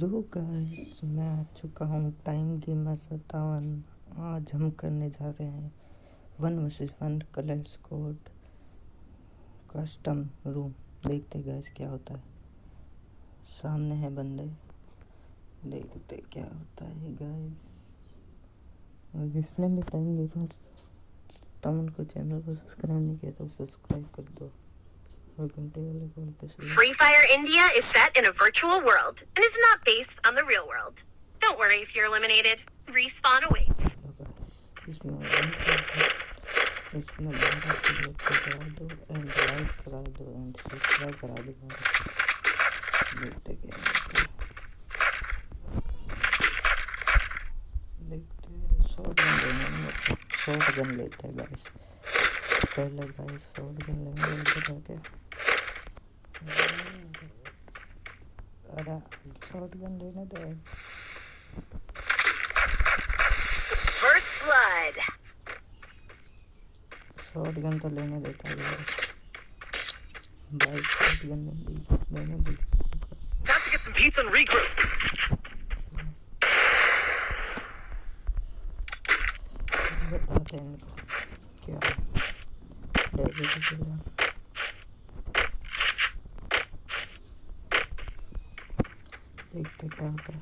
Hello guys, मैं आ चुका हूँ टाइम गेमर 57। आज हम करने जा रहे हैं 1 vs 1 colour squad custom room. देखते गाइस क्या होता है। सामने है बंदे, देखते क्या होता है गाइस। और जिसने भी टाइम गेमर 57 को चैनल को सब्सक्राइब नहीं किया तो सब्सक्राइब कर दो। Free Fire India is set in a virtual world and is not based on the real world. Don't worry if you're eliminated. Respawn awaits. इसमें करा दो एंड लाइक करा दो एंड सब्सक्राइब करा दो। देखते क्या देखते शॉर्ट गन लेते हैं गाइस। पहले गाइस शॉर्ट गन लेंगे उधर जाके। अरे शॉर्ट गन लेने दो। First blood. शॉर्ट गन तो लेने देता है भाई। शॉर्ट गन लेने दे। Time to get some pizza and regroup. बताते हैं इनको क्या देखते क्या होता है।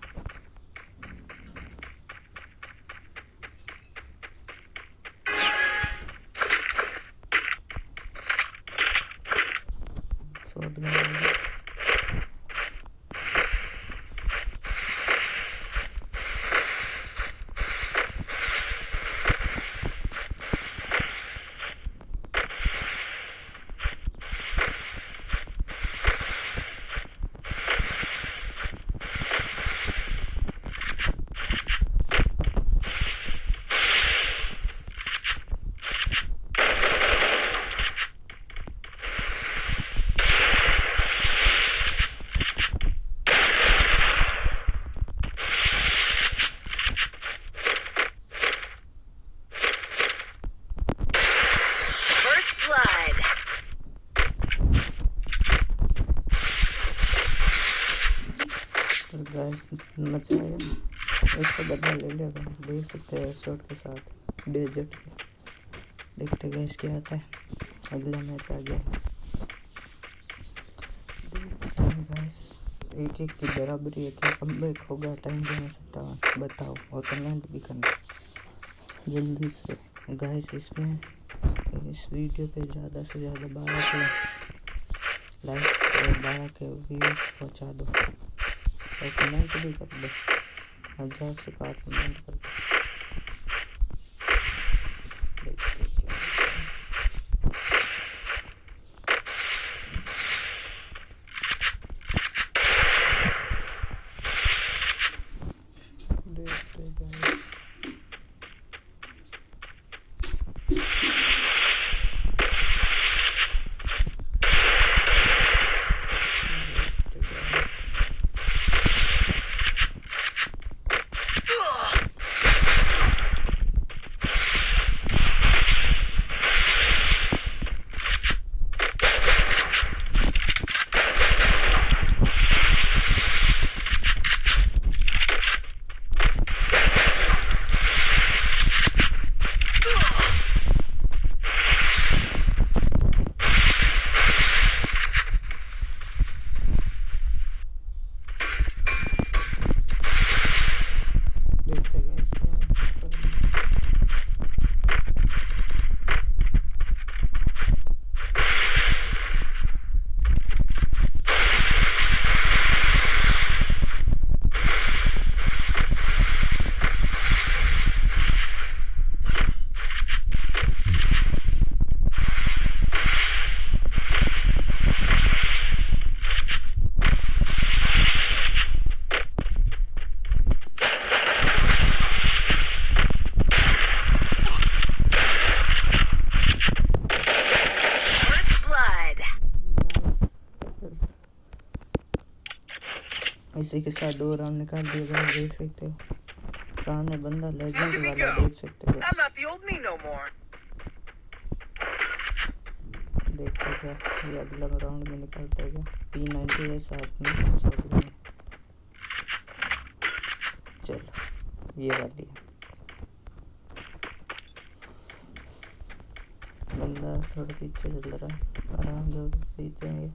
मजा आया। इसका बदला ले लिया। देख सकते हैं शॉट के साथ डेजर्ट के। देखते गए क्या आता है। अगला मैच आ गया। देखते हैं गाइस एक की बराबरी है। क्या कमबैक होगा टाइम गेमर 57? बताओ और कमेंट भी करना जल्दी से गाइस। इसमें इस वीडियो पे ज़्यादा से ज़्यादा 12 के लाइक और 12 के व्यूज पहुँचा दो और कमेंट भी कर दो। 1000 से 5 कमेंट कर दो। देखते क्या देखते गाइस। इसी के साथ 2 राउंड निकाल दिए गए। देख सकते हो सामने बंदा लेजेंड वाला। देख सकते हो देखते क्या ये अगला राउंड में निकलता है। P90 है साथ में। ये वाली है। बंदा थोड़ा पीछे चल रहा है, आराम से जीतेंगे।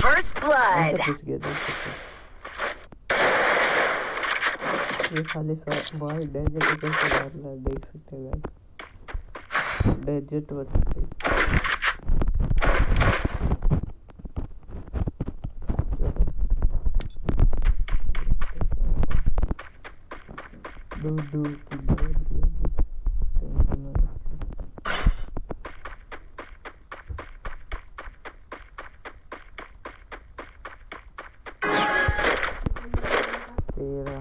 First blood. घुस गया, देख सकते हो। ये खाली भाई डेजर्ट कैसे डाल रहा है, देख सकते हो गाइस। डेजर्ट बताते दूर दूर की बहुत टेंशन में तेरा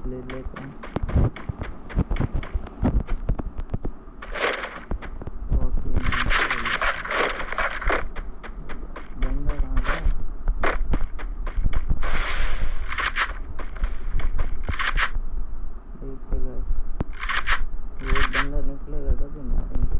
ले लेते हैं। बंदा कहाँ गया? देखिएगा वो बंदा निकलेगा तभी मारेंगे।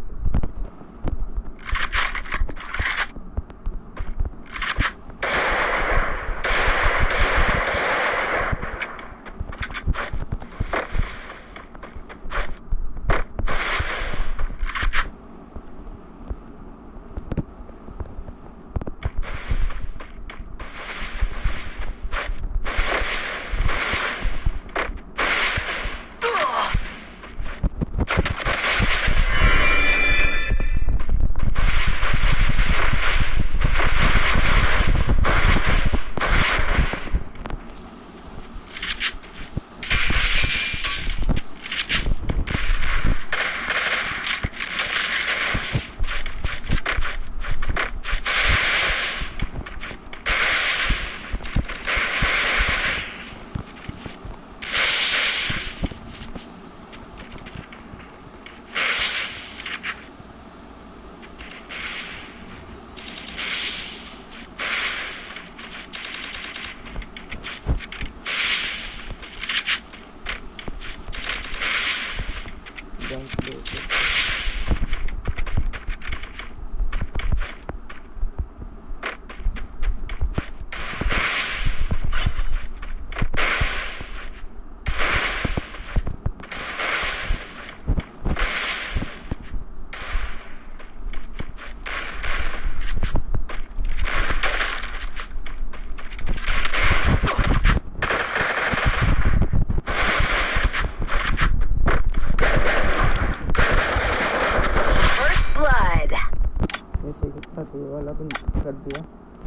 वाला भी कर दिया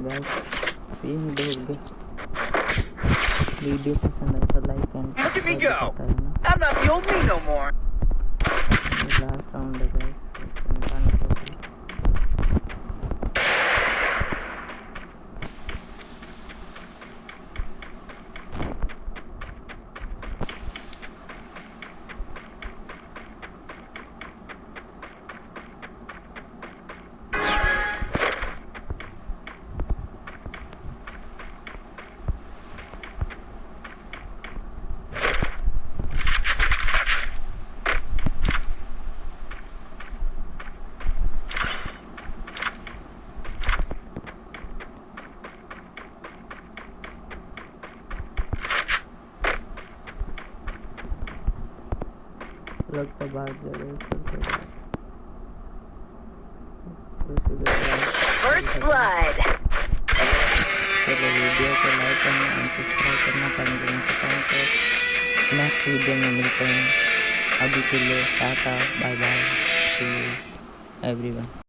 गाइस। 3 वीडियो हो गए। वीडियो पसंद आए तो like and Look at me subscribe go! करता रहना। I'm not the old me no more. Last round है गाइस, निकालना पड़ेगा। लगता भाग जाएगा First blood. चलो वीडियो को लाइक करना एंड सब्सक्राइब करना टाइम गेमिंग बताऊँ तो नेक्स्ट वीडियो में मिलते हैं। अभी के लिए tata bye bye, see you everyone.